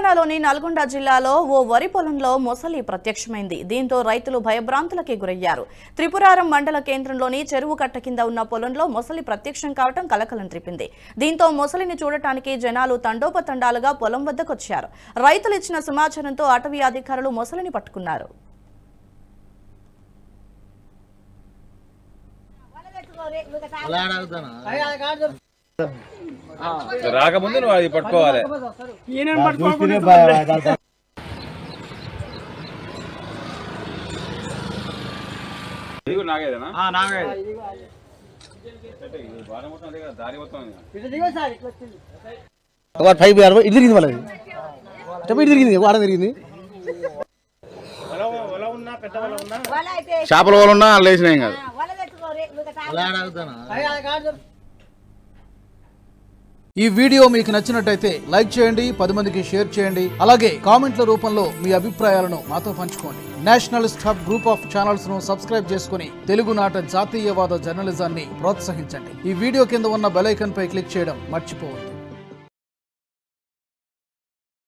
తెలంగాణలోని నల్గొండ జిల్లాలో ఓ వరి పొలంలో మొసలి ప్రత్యక్షమైంది. దీంతో రైతులు భయభ్రాంతులకి గురయ్యారు. త్రిపురారం మండల కేంద్రంలోని చెరువు కట్ట కింద ఉన్న పొలంలో మొసలి ప్రత్యక్షం కావడం కలకలం త్రిపింది. దీంతో మొసలిని చూడటానికి జనాలు తండోపతండాలుగా పొలం వద్దకొచ్చారు. రైతులు ఇచ్చిన సమాచారంతో అటవీ అధికారులు మొసలిని పట్టుకున్నారు. రాకముందు నువ్వు అది పట్టుకోవాలి. చేపల వల్ల ఉన్నా లేచినాయి కాదు. ఈ వీడియో మీకు నచ్చినట్టయితే లైక్ చేయండి, 10 మందికి షేర్ చేయండి. అలాగే కామెంట్ల రూపంలో మీ అభిప్రాయాలను మాతో పంచుకోండి. Nationalist hub group of channels ను సబ్స్క్రైబ్ చేసుకుని తెలుగునాట జాతీయవాద జర్నలిజాన్ని ప్రోత్సహించండి. ఈ వీడియో కింద ఉన్న బెల్ ఐకాన్ పై క్లిక్ చేయడం మర్చిపోవద్దు.